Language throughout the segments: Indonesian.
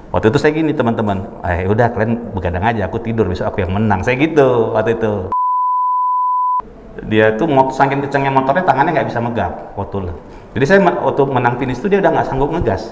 Waktu itu saya gini teman-teman, udah kalian begadang aja, aku tidur, besok aku yang menang. Saya gitu waktu itu. Dia tuh saking kencangnya motornya, tangannya nggak bisa megang waktu. Jadi saya waktu menang finish itu dia udah nggak sanggup ngegas.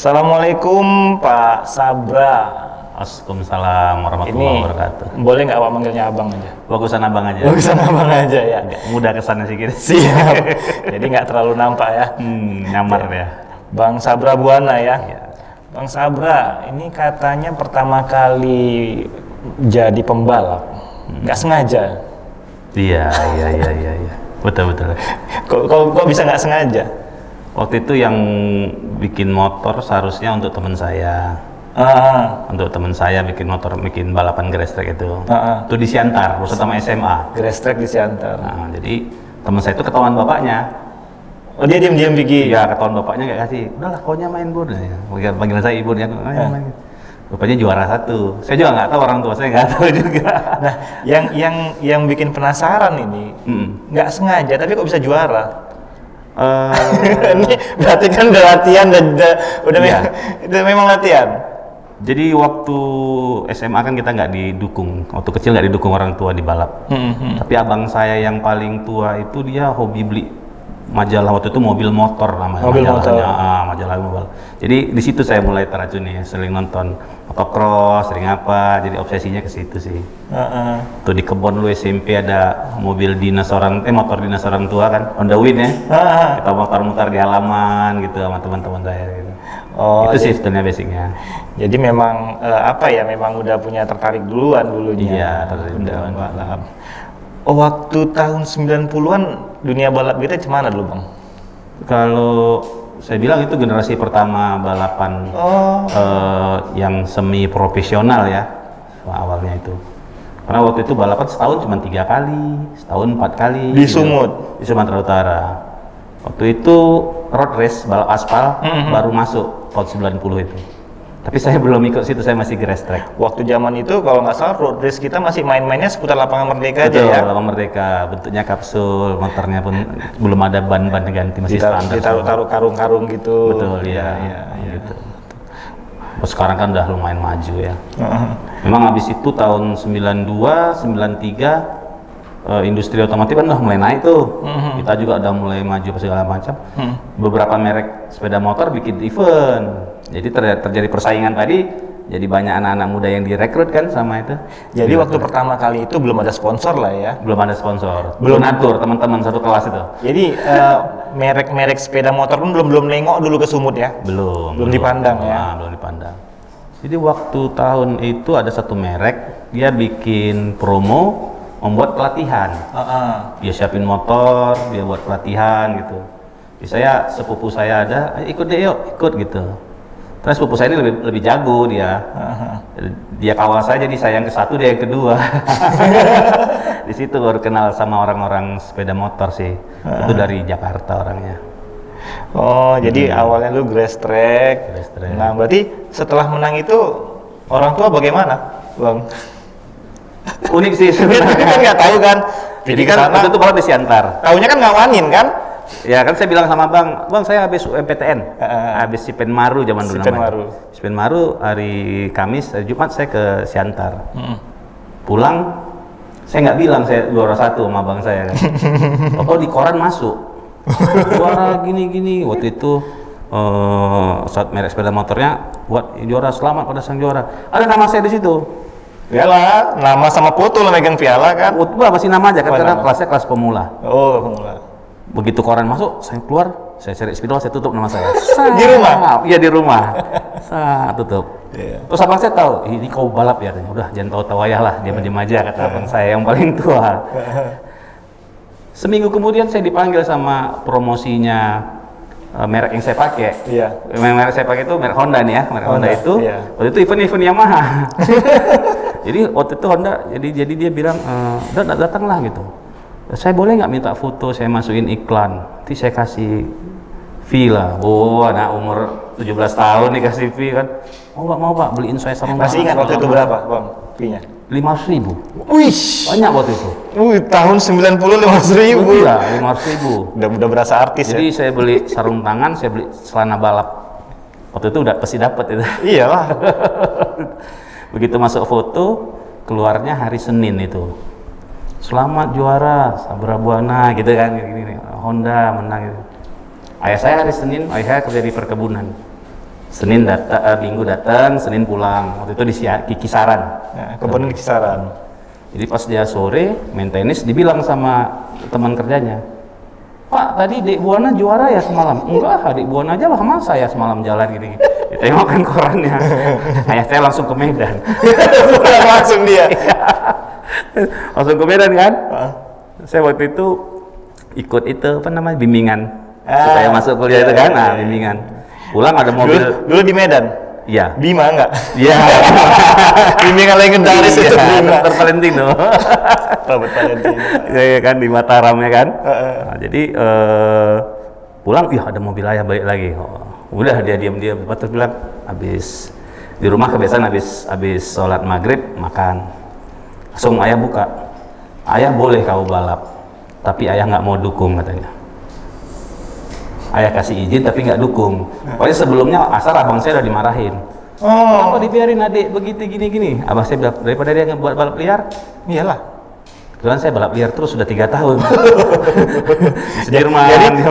Assalamualaikum Pak Sabra. Waalaikumsalam warahmatullahi wabarakatuh. Boleh nggak Pak manggilnya abang aja? Bagusan abang aja. Bagusan abang aja ya. Mudah kesannya sih gitu. Siap. Jadi nggak terlalu nampak ya. Nyamar ya. Bang Sabra Buana ya. Iya. Bang Sabra, ini katanya pertama kali jadi pembalap. Nggak sengaja. Iya. Betul. Kok bisa nggak sengaja? Waktu itu yang bikin motor seharusnya untuk teman saya. Untuk teman saya bikin motor, bikin balapan grass track itu. Itu di Siantar, bersama SMA. Grass track di Siantar. Nah, jadi teman saya itu ketahuan bapaknya. Oh, dia diam-diam bikin? Iya, ketahuan bapaknya nggak kasih. Udahlah, kaunya main bun. Ya. Panggilan saya ibu ya. Main. Bapaknya juara 1. Saya juga nggak tahu, orang tua saya nggak tahu juga. Nah, yang bikin penasaran ini, nggak sengaja, tapi kok bisa juara? Ini berarti kan udah latihan dan udah memang latihan. Jadi waktu SMA kan kita nggak didukung, waktu kecil nggak didukung orang tua di balap. Tapi abang saya yang paling tua itu dia hobi beli majalah, waktu itu mobil motor namanya. Majalah mobil. Jadi di situ saya mulai teracuni, sering nonton motocross, sering apa, jadi obsesinya ke situ sih. Tuh di kebon lu SMP ada mobil dinas motor dinas orang tua kan, Honda Win ya. Kita mutar-mutar di halaman gitu sama teman-teman saya gitu. Itu sih sebenarnya basicnya. Jadi memang memang udah punya tertarik duluan dulunya. Iya, tertarik duluan. Balap. Waktu tahun 90-an dunia balap kita gimana dulu Bang? Kalau saya bilang itu generasi pertama balapan yang semi profesional ya, awalnya itu. Karena waktu itu balapan setahun cuma 3 kali, setahun 4 kali. Di Sumut? Di Sumatera Utara. Waktu itu road race, balap aspal, baru masuk tahun 90 itu. Tapi saya belum ikut situ, saya masih grass track. Waktu zaman itu kalau nggak salah road race kita masih main-mainnya seputar lapangan Merdeka. Betul, aja ya? Lapangan Merdeka, bentuknya kapsul, motornya pun belum ada ban-ban ganti, masih standar. Ditaruh karung-karung gitu. Betul, iya. Gitu. Sekarang kan udah lumayan maju ya. Memang habis itu tahun 92, 93 industri otomotif kan udah mulai naik tuh. Kita juga udah mulai maju segala macam. Beberapa merek sepeda motor bikin event. Jadi terjadi persaingan tadi, jadi banyak anak-anak muda yang direkrut kan sama itu. Jadi waktu pertama kali itu belum ada sponsor lah ya? Belum ada sponsor, belum atur teman-teman satu kelas itu. Jadi merek-merek sepeda motor pun belum nengok dulu ke Sumut ya? Belum dipandang ya? Belum dipandang. Jadi waktu tahun itu ada satu merek, dia bikin promo, membuat pelatihan. Dia siapin motor, dia buat pelatihan gitu. Jadi sepupu saya ada, ikut deh yuk, ikut gitu. Terus sepupu saya ini lebih jago dia. Dia kawal saya, jadi saya yang ke-1, dia yang kedua. Di situ baru kenal sama orang-orang sepeda motor sih. Itu dari Jakarta orangnya. Jadi awalnya lu grass track. Nah, berarti setelah menang itu orang tua bagaimana, Bang? Unik sih sebenarnya. Kan nggak tahu kan. Jadi kan waktu itu baru di Siantar. Tahunya kan ngawanin kan? Ya kan saya bilang sama bang saya habis UMPTN, habis Sipen Maru zaman dulu namanya. Sipen Maru hari Kamis, hari Jumat saya ke Siantar. Pulang, saya nggak bilang saya juara 1 sama bang saya kan. Pokoknya di koran masuk, juara gini-gini. Waktu itu saat merek sepeda motornya buat juara, selamat pada sang juara. Ada nama saya di situ. Iyalah, nama sama foto lah megang piala kan? Masih nama aja kan, karena kelasnya kelas pemula. Oh, pemula. Begitu koran masuk, saya keluar, saya cari spidol, saya tutup nama saya. Di rumah? Iya di rumah. Tutup. Terus abang saya tahu, ini kau balap ya? Udah jangan tahu-tahu ayah lah, diam-diam aja kata abang saya yang paling tua. Seminggu kemudian saya dipanggil sama promosinya merek yang saya pakai. Merek saya pakai itu merek Honda nih ya, merek Honda itu. Waktu itu event-event Yamaha. Jadi waktu itu Honda, jadi dia bilang, datanglah gitu. Saya boleh nggak minta foto, saya masukin iklan, nanti saya kasih fee lah. Anak umur 17 tahun nih kasih fee kan. Mau pak, beliin saya sarung tangan. Masih ingat waktu itu berapa bang fee-nya? 500.000. Wih, Banyak waktu itu. Tahun 90 500.000. Iya, 500.000. Udah berasa artis. Jadi ya? saya beli sarung tangan, saya beli celana balap. Waktu itu udah pasti dapat itu. Iyalah. Begitu masuk foto, keluarnya hari Senin itu. Selamat juara Sabra Buana gitu kan, gini, Honda menang gitu. Ayah saya hari Senin, ayah saya kerja di perkebunan. Senin datang, Minggu datang, Senin pulang. Waktu itu di Kisaran. Ya, kebun di Kisaran. Jadi pas dia sore main tenis, dibilang sama teman kerjanya, Pak, tadi Dek Buana juara ya semalam? Enggak, Dek Buana aja lah sama saya semalam jalan gini. Ditengok kan korannya. Ayah saya langsung ke Medan. Langsung dia. Langsung ke Medan kan? Saya waktu itu ikut itu apa namanya bimbingan supaya masuk kuliah itu kan? Nah, bimbingan. Pulang ada mobil. Dulu di Medan. Iya. Bima enggak? Iya. Bimbingan legendaris itu. Dr. Valentino. Robert Valentino. Iya kan di Mataram ya kan. Nah, jadi pulang, ada mobil ayah balik lagi. Udah dia diam-diam. Terus bilang habis di rumah kebiasaan habis sholat maghrib makan. Langsung ayah buka. Ayah boleh kau balap, tapi ayah nggak mau dukung katanya. Ayah kasih izin tapi nggak dukung. Pokoknya sebelumnya asal abang saya udah dimarahin. Kenapa dibiarin adik begitu gini-gini? Abang saya bilang daripada dia ngebuat balap liar. Iyalah. Kebetulan saya balap liar terus sudah 3 tahun. Sudirman. Jadi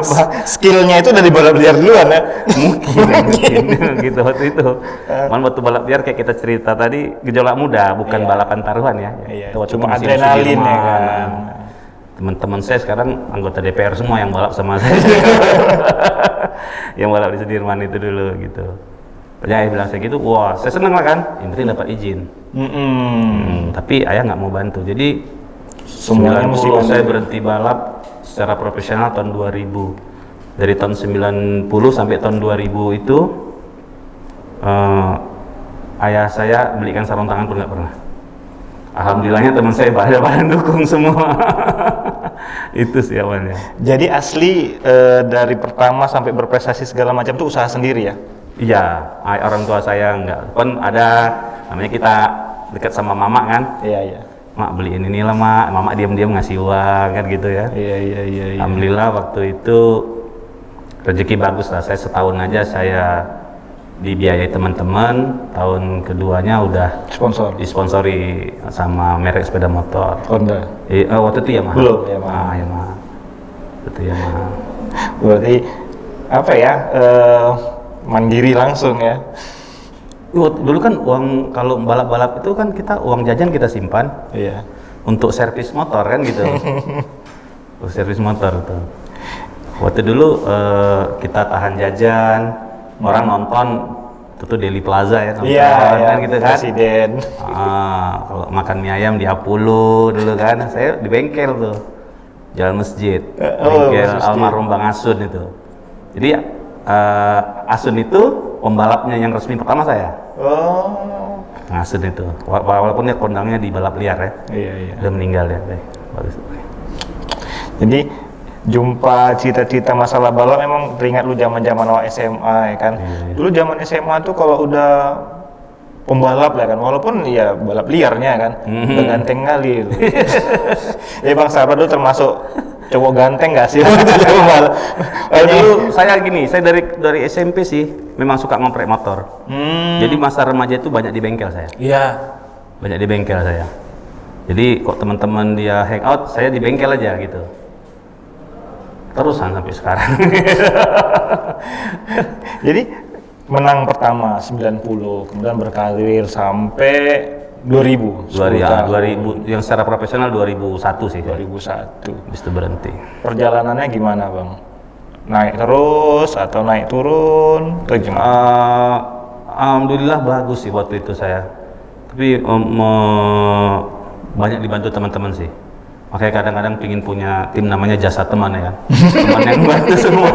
skillnya itu dari balap liar duluan ya? Mungkin gitu waktu itu. Waktu balap liar kayak kita cerita tadi gejolak muda, bukan balapan taruhan ya. Iya. Waktu Cuma itu masih adrenalin ya Sudirman. kan. Teman-teman saya sekarang anggota DPR semua yang balap sama saya. Yang balap di Sudirman itu dulu gitu. Pokoknya ayah bilang saya gitu, wah saya seneng lah kan, yang penting dapat izin. Tapi ayah nggak mau bantu. Jadi Semuanya mesti 90 saya berhenti balap secara profesional tahun 2000. Dari tahun 90 sampai tahun 2000 itu ayah saya belikan sarung tangan pun nggak pernah. Alhamdulillahnya teman saya pada dukung semua. Itu sih awalnya. Jadi asli dari pertama sampai berprestasi segala macam itu usaha sendiri ya? Iya, orang tua saya enggak. Kan ada namanya kita dekat sama mama kan? Iya. Mak beliin inilah mak, mama diam-diam ngasih uang kan gitu ya. Iya. Alhamdulillah waktu itu rezeki bagus lah. Saya setahun aja saya dibiayai teman-teman. Tahun keduanya udah disponsori sama merek sepeda motor. Honda. Waktu itu Yamaha. Belum Yamaha. Yamaha. Itu Yamaha. Berarti apa ya? Mandiri langsung ya. Dulu kan uang kalau balap-balap itu kan kita uang jajan kita simpan. Iya. Untuk servis motor kan gitu. Untuk servis motor tuh. Waktu dulu kita tahan jajan, orang nonton itu tuh Deli Plaza ya nonton kan gitu kan. Presiden. Kalau makan mie ayam di Apollo dulu kan. Saya di bengkel tuh. Jalan Masjid. Bengkel almarhum Bang Asun itu. Jadi Asun itu pembalapnya yang resmi pertama saya. Asun itu. Walaupun dia kondangnya di balap liar ya. Iya. Udah meninggal ya. Bagus. Jadi jumpa cita-cita masalah balap memang teringat lu zaman-zaman awal SMA ya kan. Iya. Dulu zaman SMA tuh kalau udah pembalap lah kan, walaupun ya balap liarnya kan, udah ganteng kali. Ya Bang Sabar dulu termasuk cowok ganteng gak sih? Dulu saya gini, saya dari SMP sih memang suka ngoprek motor. Jadi masa remaja itu banyak di bengkel saya. Iya. Banyak di bengkel saya. Jadi kok teman-teman dia hangout, saya di bengkel aja gitu. Terusan sampai sekarang. Jadi menang pertama 90, kemudian berkarir sampai 2000. 2000 yang secara profesional 2001 sih. 2001. Habis itu berhenti. Perjalanannya gimana, Bang? Naik terus atau naik turun? Atau gimana? Alhamdulillah bagus sih waktu itu saya. Tapi banyak dibantu teman-teman sih. Makanya kadang-kadang pingin punya tim namanya jasa teman ya. Teman yang bantu semua.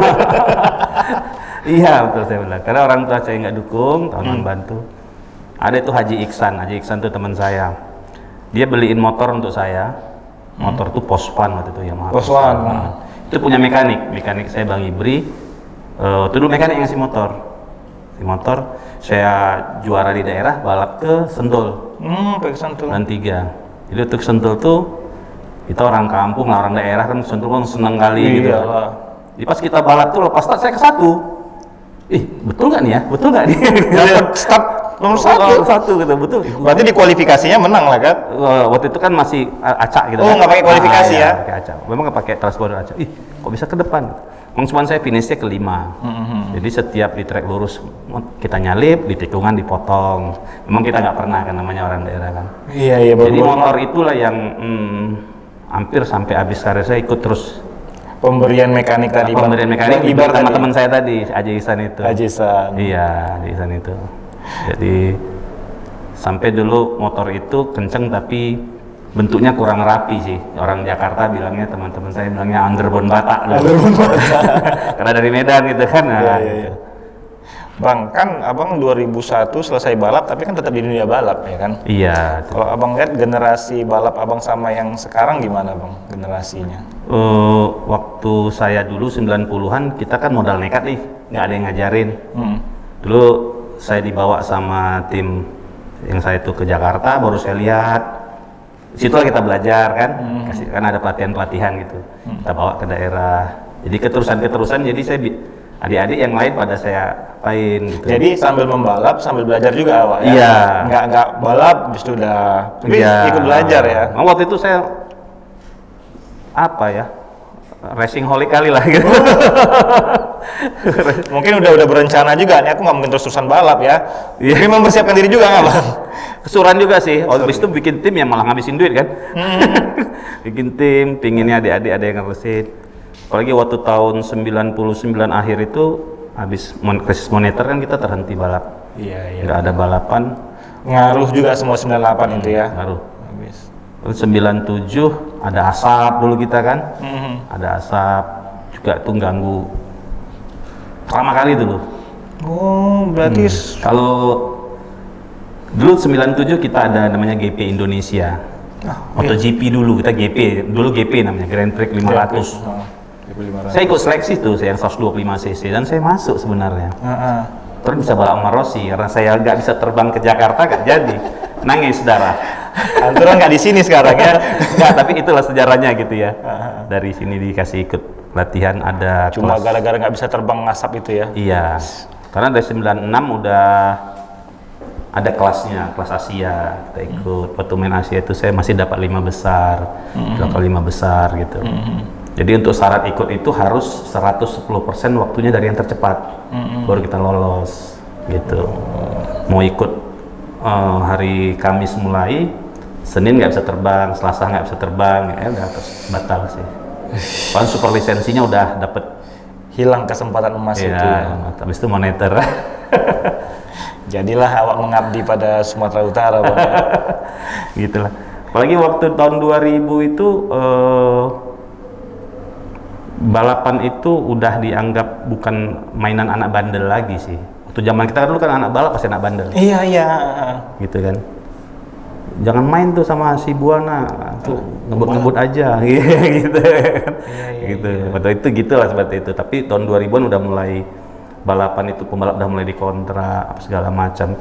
Iya betul saya bilang. Karena orang tua saya nggak dukung, teman bantu. Ada itu Haji Iksan tuh teman saya. Dia beliin motor untuk saya. Motor tuh Poswan waktu itu ya. Poswan. Itu punya mekanik saya Bang Ibri. Itu dulu mekanik yang ngasih motor. motor. Saya juara di daerah balap ke Sentul. Ke Sentul. Dan 3. Jadi untuk Sentul tuh kita orang kampung lah, orang daerah kan, Sentul kan seneng kali gitu. Jadi pas kita balap tuh lepas start saya ke 1. Betul nggak nih ya? Betul nggak nih? Dapat start nomor 1 gitu, betul. Berarti di kualifikasinya menang lah kan? Waktu itu kan masih acak gitu. Nggak pakai kualifikasi ya? Pakai acak. Memang nggak pakai transponder acak. Kok bisa ke depan? Memang cuma saya finishnya ke 5. Jadi setiap di trek lurus kita nyalip, di tikungan dipotong. Memang kita nggak pernah kan, namanya orang daerah kan. Iya. Jadi motor itulah yang hampir sampai habis karir saya ikut terus. Pemberian mekanik tadi. Pemberian mekanik ibar sama teman saya tadi, Aji Ihsan itu. Aji Ihsan. Iya, Aji Ihsan itu. Jadi sampai dulu motor itu kenceng tapi bentuknya kurang rapi sih. Orang Jakarta bilangnya, teman-teman saya bilangnya underbone Batak. Underbone Batak. Karena dari Medan gitu kan. Iya. Bang, kan abang 2001 selesai balap, tapi kan tetap di dunia balap ya kan? Iya. Kalau abang lihat generasi balap abang sama yang sekarang gimana bang generasinya? Waktu saya dulu 90-an kita kan modal nekat nih, nggak ada yang ngajarin. Dulu saya dibawa sama tim yang saya itu ke Jakarta, baru saya lihat. Situlah kita belajar kan, kan ada pelatihan-pelatihan gitu. Kita bawa ke daerah. Jadi keterusan, jadi saya adik-adik yang lain pada saya apain gitu. Jadi sambil membalap, sambil belajar juga awak ya? Iya. Nggak balap, justru udah ikut belajar ya? Waktu itu saya racing holic kali lah gitu. Mungkin udah berencana juga nih, aku nggak mungkin terus-terusan balap ya. Tapi mempersiapkan diri juga nggak bang? Kesuran juga sih. Habis itu bikin tim yang malah ngabisin duit kan. Bikin tim, pinginnya adik-adik ada yang ngerusin. Apalagi waktu tahun 99 akhir itu habis krisis moneter kan kita terhenti balap. Iya. Nggak ada balapan. Ngaruh juga semua 98 itu ya? Ngaruh. Terus 97 ada asap dulu kita kan. Ada asap juga tuh ganggu. Pertama kali dulu. Oh, berarti kalau dulu 97 kita ada namanya GP Indonesia. MotoGP dulu, kita dulu GP namanya, Grand Prix 500. Saya ikut seleksi tuh, yang 125 cc dan saya masuk sebenarnya. Terus bisa balap sama Rossi, karena saya nggak bisa terbang ke Jakarta, nggak jadi. Nangis saudara. Aturan nggak di sini sekarang ya? Nggak, tapi itulah sejarahnya gitu ya. Dari sini dikasih ikut latihan ada. Cuma gara-gara nggak bisa terbang ngasap itu ya? Iya, karena dari 96 udah ada kelasnya, kelas Asia kita ikut. Waktu main Asia itu saya masih dapat 5 besar, lokal 5 besar gitu. Jadi untuk syarat ikut itu harus 110% waktunya dari yang tercepat, baru kita lolos gitu. Mau ikut hari Kamis mulai, Senin nggak bisa terbang, Selasa nggak bisa terbang, ya udah terus batal sih. Paling super lisensinya udah dapet. Hilang kesempatan emas itu ya. Habis itu moneter. Jadilah awak mengabdi pada Sumatera Utara bang. Gitulah. Apalagi waktu tahun 2000 itu balapan itu udah dianggap bukan mainan anak bandel lagi sih. Waktu zaman kita dulu kan anak balap pasti anak bandel. Iya. Gitu kan. Jangan main tuh sama si Buana, tuh ngebut-ngebut aja, gitu. Gitu. Waktu itu gitulah seperti itu. Tapi tahun 2000-an udah mulai balapan itu, pembalap udah mulai dikontrak segala macam.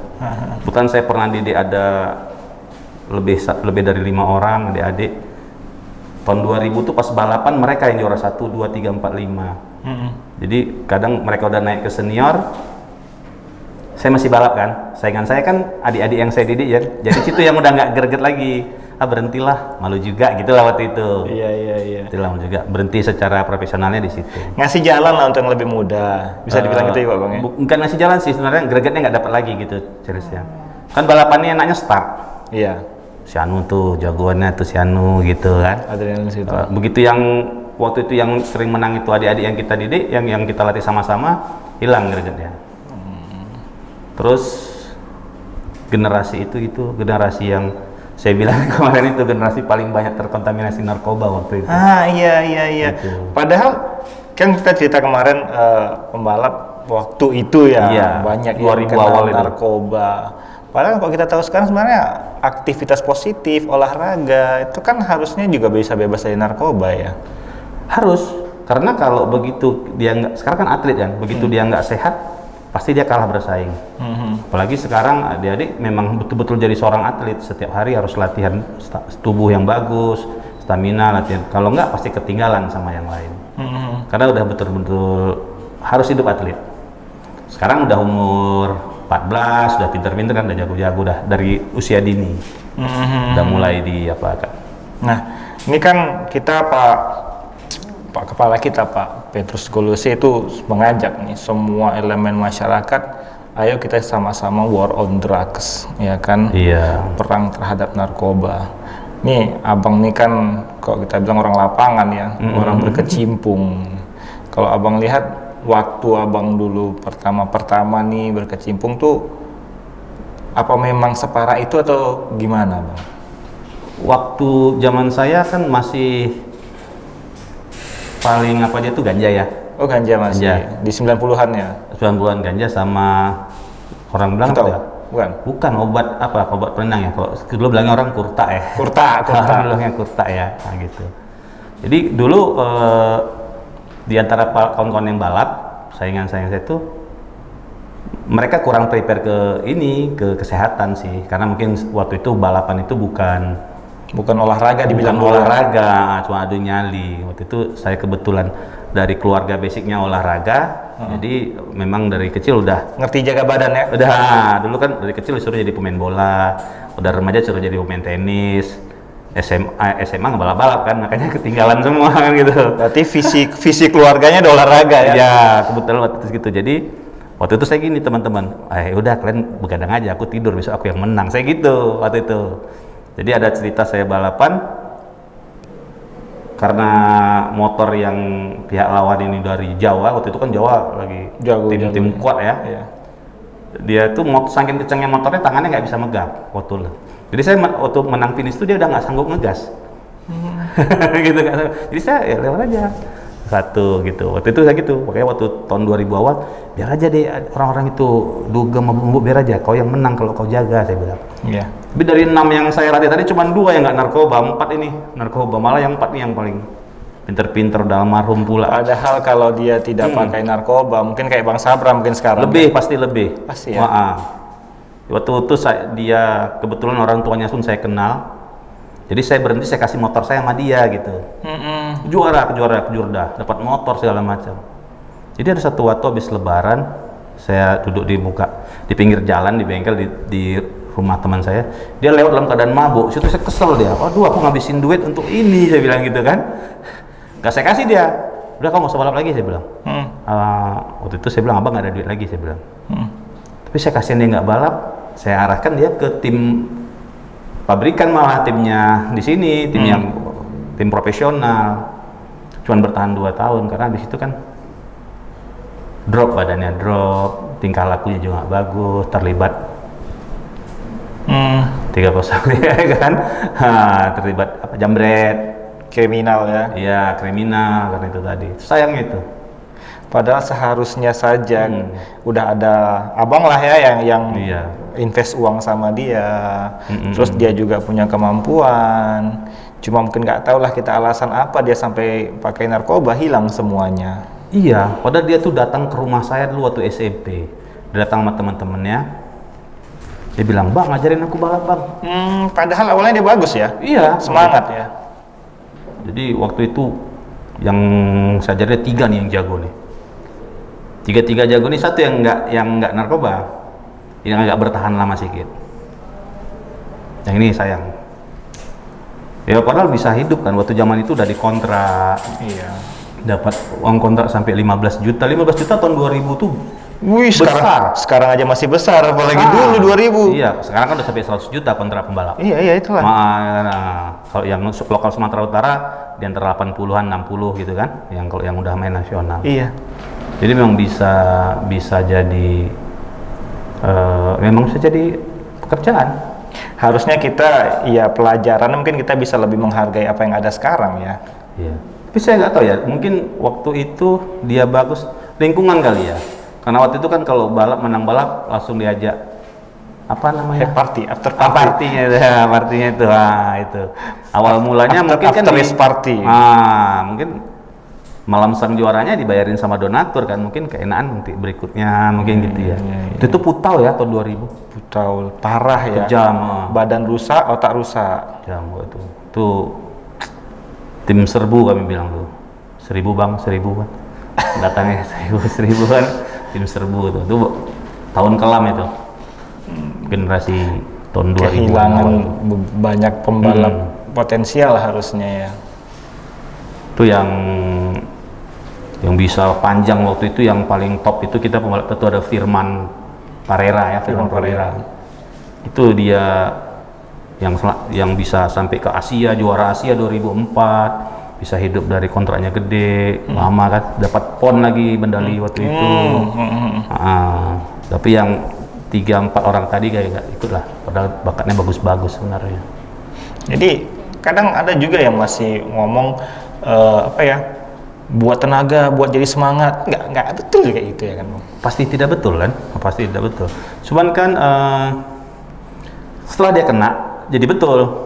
Bukan saya pernah didik ada lebih dari 5 orang adik-adik. Tahun 2000 tuh pas balapan mereka yang juara 1, 2, 3, 4, 5. Jadi kadang mereka udah naik ke senior, saya masih balap kan. Saingan saya kan adik-adik yang saya didik ya. Jadi situ yang udah nggak greget lagi. Berhentilah, malu juga gitu lah waktu itu. Iya. Itulah malu juga. Berhenti secara profesionalnya di situ. Ngasih jalan lah untuk yang lebih muda. Bisa dibilang gitu ya Pak Bang ya? Bukan ngasih jalan sih, sebenarnya gregetnya nggak dapat lagi gitu cerisnya. Kan balapannya enaknya start. Iya. Si Anu tuh jagoannya tuh si Anu gitu kan. Adrenalin situ. Begitu yang waktu itu yang sering menang itu adik-adik yang kita didik, yang kita latih sama-sama, hilang gregetnya. Terus generasi itu generasi yang saya bilang kemarin itu generasi paling banyak terkontaminasi narkoba waktu itu. Iya. Gitu. Padahal kan kita cerita kemarin pembalap waktu itu ya banyak yang kena narkoba. Padahal kalau kita tahu sekarang sebenarnya aktivitas positif, olahraga itu kan harusnya juga bisa bebas dari narkoba ya. Harus, karena kalau begitu dia nggak, sekarang kan atlet kan, begitu dia nggak sehat, pasti dia kalah bersaing. Apalagi sekarang adik-adik memang betul-betul jadi seorang atlet, setiap hari harus latihan tubuh yang bagus, stamina, latihan. Kalau enggak pasti ketinggalan sama yang lain. Karena udah betul-betul harus hidup atlet. Sekarang udah umur 14, udah pinter-pinter kan, udah jago-jago dah dari usia dini. Udah mulai di apa kan. Nah, ini kan kita Pak Kepala kita Pak Petrus Golose itu mengajak nih semua elemen masyarakat, ayo kita sama-sama war on drugs, ya kan? Iya. Perang terhadap narkoba. Nih, abang nih kan, kalau kita bilang orang lapangan ya, orang berkecimpung. Kalau abang lihat waktu abang dulu pertama nih berkecimpung tuh, apa memang separah itu atau gimana, bang? Waktu zaman saya kan masih paling apa aja tuh ganja ya. Oh, ganja masih. Ganja. Di 90-an ya? 90-an ganja sama orang bilang apa ya? Bukan obat apa? Obat penenang ya. Kalau dulu bilangnya orang kurta ya. Kurta. Bilangnya kurta ya, nah, gitu. Jadi dulu di antara kawan-kawan yang balap, saingan saya itu mereka kurang prepare ke kesehatan sih. Karena mungkin waktu itu balapan itu bukan olahraga, dibilang olahraga, cuma adu nyali. Waktu itu saya kebetulan dari keluarga basicnya olahraga, jadi memang dari kecil udah ngerti jaga badan ya? Udah, dulu kan dari kecil disuruh jadi pemain bola, udah remaja suruh jadi pemain tenis, SMA nggak balap-balap kan, makanya ketinggalan semua kan gitu. Berarti visi keluarganya udah olahraga ya? Ya, kebetulan waktu itu gitu. Jadi waktu itu saya gini teman-teman, udah kalian begadang aja, aku tidur, besok aku yang menang. Saya gitu waktu itu. Jadi ada cerita saya balapan karena motor yang pihak lawan ini dari Jawa, waktu itu kan Jawa lagi tim kuat ya. Iya. Dia tuh saking kencangnya motornya tangannya nggak bisa megang waktu. Jadi saya waktu menang finish itu dia udah nggak sanggup ngegas. Gitu kan. Jadi saya ya lewat aja. Satu gitu. Waktu itu saya gitu. Makanya waktu tahun 2000 awal, biar aja deh orang-orang itu dugem sama biar aja. Kau yang menang kalau kau jaga, saya bilang. Iya. Tapi dari 6 yang saya latih tadi cuma 2 yang nggak narkoba, 4 ini narkoba. Malah yang 4 nih yang paling pinter-pinter dalam marhum pula. Padahal kalau dia tidak pakai narkoba, mungkin kayak Bang Sabra mungkin sekarang. Lebih, pasti lebih. Pasti ya. Waktu itu dia kebetulan orang tuanya pun saya kenal. Jadi saya berhenti, saya kasih motor saya sama dia gitu. Juara, dapat motor segala macam. Jadi ada satu waktu habis lebaran, saya duduk di pinggir jalan di bengkel di rumah teman saya. Dia lewat dalam keadaan mabuk. Situ saya kesel dia. Aduh, aku ngabisin duit untuk ini, saya bilang gitu kan. Gak saya kasih dia. Udah, kamu nggak usah balap lagi, saya bilang. Waktu itu saya bilang, abang nggak ada duit lagi, saya bilang. Tapi saya kasihan dia nggak balap. Saya arahkan dia ke tim pabrikan, malah timnya di sini, tim profesional. Cuman bertahan 2 tahun karena habis itu kan badannya drop, tingkah lakunya juga nggak bagus, terlibat 3-0 ya kan, terlibat jambret, kriminal ya? Iya, kriminal karena itu tadi. Sayang itu. Padahal seharusnya saja udah ada abang lah ya yang invest uang sama dia, terus dia juga punya kemampuan. Cuma mungkin nggak tahu lah kita alasan apa dia sampai pakai narkoba, hilang semuanya. Iya, padahal dia tuh datang ke rumah saya dulu waktu SMP. Dia datang sama teman-temannya. Dia bilang, "Bang, ngajarin aku balap, Bang." Padahal awalnya dia bagus ya? Iya, semangat ya. Jadi waktu itu yang saya ajarin 3 nih yang jago nih. 3 jago nih, 1 yang nggak narkoba, yang agak bertahan lama sedikit. Yang ini sayang. Ya padahal bisa hidup kan, waktu zaman itu udah dikontrak. Iya. Dapat uang kontrak sampai 15 juta. 15 juta tahun 2000 tuh wih, besar. Sekarang aja masih besar, apalagi dulu 2000. Iya, sekarang kan udah sampai 100 juta kontrak pembalap. Iya, itulah. Kalau yang lokal Sumatera Utara di antara 80-an, 60 gitu kan, kalau yang udah main nasional. Iya. Jadi memang bisa jadi pekerjaan. Harusnya kita pelajaran mungkin kita bisa lebih menghargai apa yang ada sekarang ya. Iya. Tapi saya nggak tahu ya, mungkin waktu itu dia bagus lingkungan kali ya. Karena waktu itu kan kalau menang balap langsung diajak apa namanya? After party. Partinya itu. Awal mulanya mungkin kan race party. Mungkin malam sang juaranya dibayarin sama donatur kan, mungkin keenaan nanti berikutnya mungkin gitu ya. Itu Putau ya tahun 2000. Putau parah ya. Kejam. Badan rusak, otak rusak. Kejam itu. Itu tim serbu kami bilang tuh. 1000 bang, 1000 kan. Datangnya 1000 kan. Tim serbu itu. Itu tahun kelam itu. Generasi tahun 2000. Kehilangan banyak pembalap potensial harusnya ya. Itu yang bisa panjang waktu itu, yang paling top itu kita pembalap itu ada Firman Parera ya, Firman Parera. Itu dia yang bisa sampai ke Asia, juara Asia 2004, bisa hidup dari kontraknya gede, lama kan, dapat PON lagi medali waktu itu. Tapi yang 3-4 orang tadi kayak nggak ikut lah, padahal bakatnya bagus-bagus sebenarnya. Jadi kadang ada juga yang masih ngomong buat tenaga, buat jadi semangat, nggak betul juga itu ya kan Bang? Pasti tidak betul kan, pasti tidak betul. Cuman kan setelah dia kena jadi betul.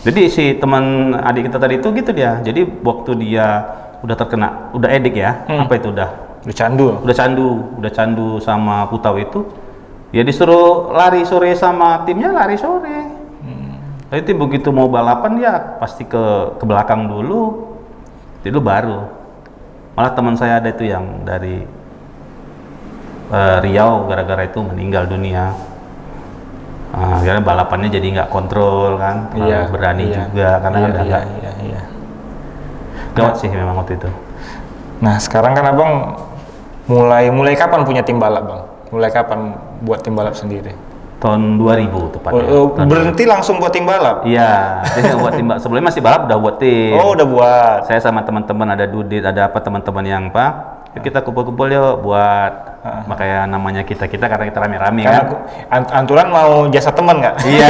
Jadi si teman adik kita tadi itu gitu dia. Jadi waktu dia udah terkena, udah edik ya, apa itu udah candu sama Putau itu, ya disuruh lari sore sama timnya, lari sore. Jadi begitu mau balapan dia pasti ke belakang dulu. Itu baru, malah teman saya ada itu yang dari Riau gara-gara itu meninggal dunia. Karena balapannya jadi nggak kontrol kan, berani juga karena gawat sih memang waktu itu. Nah sekarang kan abang mulai kapan punya tim balap bang? Mulai kapan buat tim balap sendiri? Tahun 2000 tepatnya. Berhenti langsung buat tim balap? Iya, jadi buat tim balap. Sebelumnya masih balap udah buat tim. Oh, udah buat. Saya sama teman-teman ada Dudit, ada apa teman-teman yang yuk kita kumpul-kumpul yuk buat makanya namanya kita karena kita rame-rame kan. Anturan mau jasa teman nggak? Iya,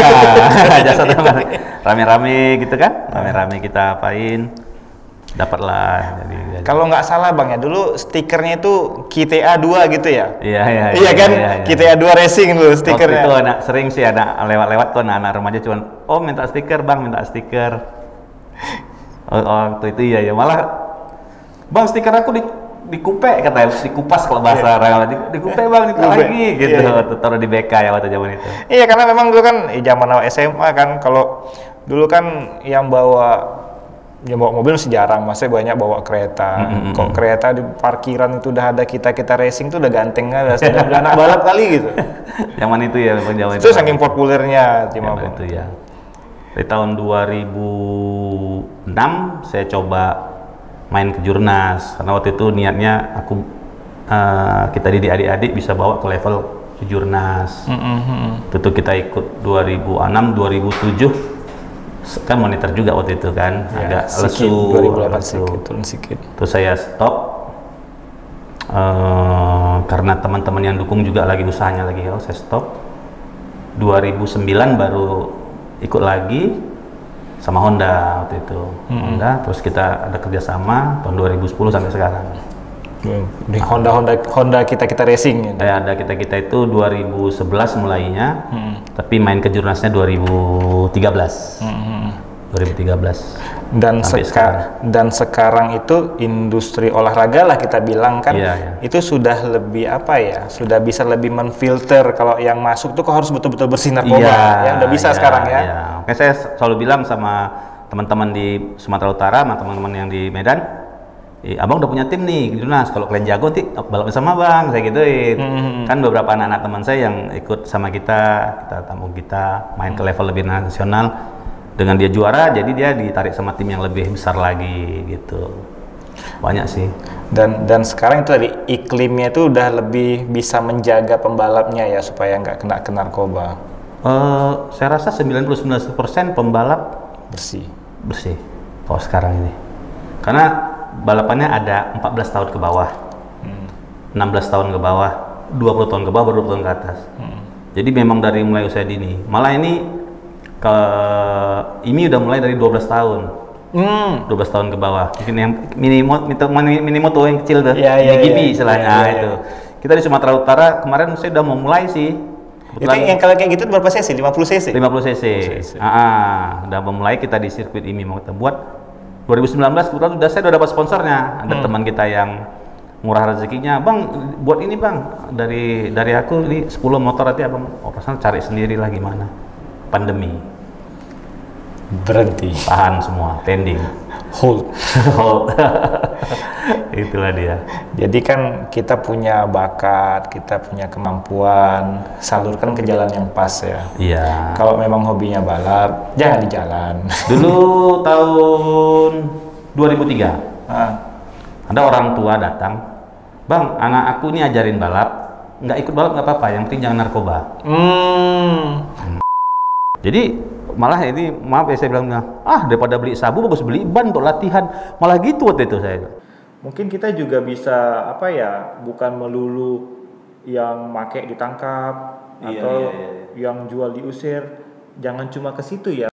jasa teman. Rame-rame gitu kan? Rame-rame kita apain? Dapatlah. Kalau nggak salah bang ya, dulu stikernya itu KTA 2 gitu ya? Iya kan? KTA 2 Racing dulu stikernya. Waktu itu sering sih ada lewat tuh anak-anak remaja cuman, minta stiker bang, minta stiker. Waktu itu iya malah, bang stiker aku dikupe katanya, dikupas kalau bahasa orang, dikupe bang, lagi gitu. Taruh di BK ya waktu zaman itu. Iya karena memang dulu kan zaman awal SMA kan, kalau dulu kan yang bawa mobil masih jarang, masih banyak bawa kereta. Kok kereta di parkiran itu udah ada kita racing tuh udah ganteng kan, udah anak balap kali gitu. Zaman itu ya, zaman itu saking populernya tim abang. Itu ya. Dari tahun 2006 saya coba main ke Jurnas, karena waktu itu niatnya kita didik adik-adik bisa bawa ke level ke Jurnas. Itu kita ikut 2006, 2007. Kan monitor juga waktu itu kan, agak lesu, 2008 turun sedikit. Terus saya stop karena teman-teman yang dukung juga lagi usahanya lagi, saya stop. 2009 baru ikut lagi sama Honda waktu itu. Honda, terus kita ada kerjasama tahun 2010 sampai sekarang. Di Honda kita racing ya? Ada kita itu 2011 mulainya, tapi main ke Jurnasnya 2013. 2013. Dan sekarang itu industri olahraga lah kita bilang kan, itu sudah lebih sudah bisa lebih menfilter kalau yang masuk tuh kok harus betul-betul bersih narkoba, udah bisa sekarang ya. Makanya saya selalu bilang sama teman-teman di Sumatera Utara, sama teman-teman yang di Medan, abang udah punya tim nih, Jurnas. Kalau kalian jago, balap sama bang, saya gituin. Kan beberapa anak-anak teman saya yang ikut sama kita tamu kita main ke level lebih nasional. Dengan dia juara, jadi dia ditarik sama tim yang lebih besar lagi gitu. Banyak sih. Dan sekarang itu tadi iklimnya itu udah lebih bisa menjaga pembalapnya ya supaya nggak kena narkoba. Saya rasa 99% pembalap bersih. Kalau sekarang ini. Karena balapannya ada 14 tahun ke bawah, 16 tahun ke bawah, 20 tahun ke bawah, baru 20 tahun ke atas. Jadi memang dari mulai usia dini. Malah ini ini udah mulai dari 12 tahun. 12 tahun ke bawah. Mungkin yang minimoto yang kecil tuh. Gibi istilahnya itu. Kita di Sumatera Utara kemarin saya udah mau mulai sih. Itu yang kalau kayak gitu berapa cc? 50 cc? 50 cc. Udah memulai kita di sirkuit ini mau kita buat 2019 kebetulan saya udah dapat sponsornya. Ada teman kita yang murah rezekinya, bang buat ini bang, dari aku ini 10 motor nanti abang operasional cari sendiri lah gimana. Pandemi. Berhenti. Tahan semua, pending. Hold. Hold. Itulah dia. Jadi kan kita punya bakat, kita punya kemampuan, salurkan ke jalan yang pas ya. Iya. Kalau memang hobinya balap, jangan di jalan. Dulu tahun 2003, ada orang tua datang, bang, anak aku ini ajarin balap, nggak ikut balap nggak apa-apa, yang penting jangan narkoba. Jadi malah ini, maaf ya saya bilang, daripada beli sabu bagus beli ban untuk latihan, malah gitu waktu itu saya. Mungkin kita juga bisa bukan melulu yang make ditangkap atau yang jual diusir, jangan cuma ke situ ya.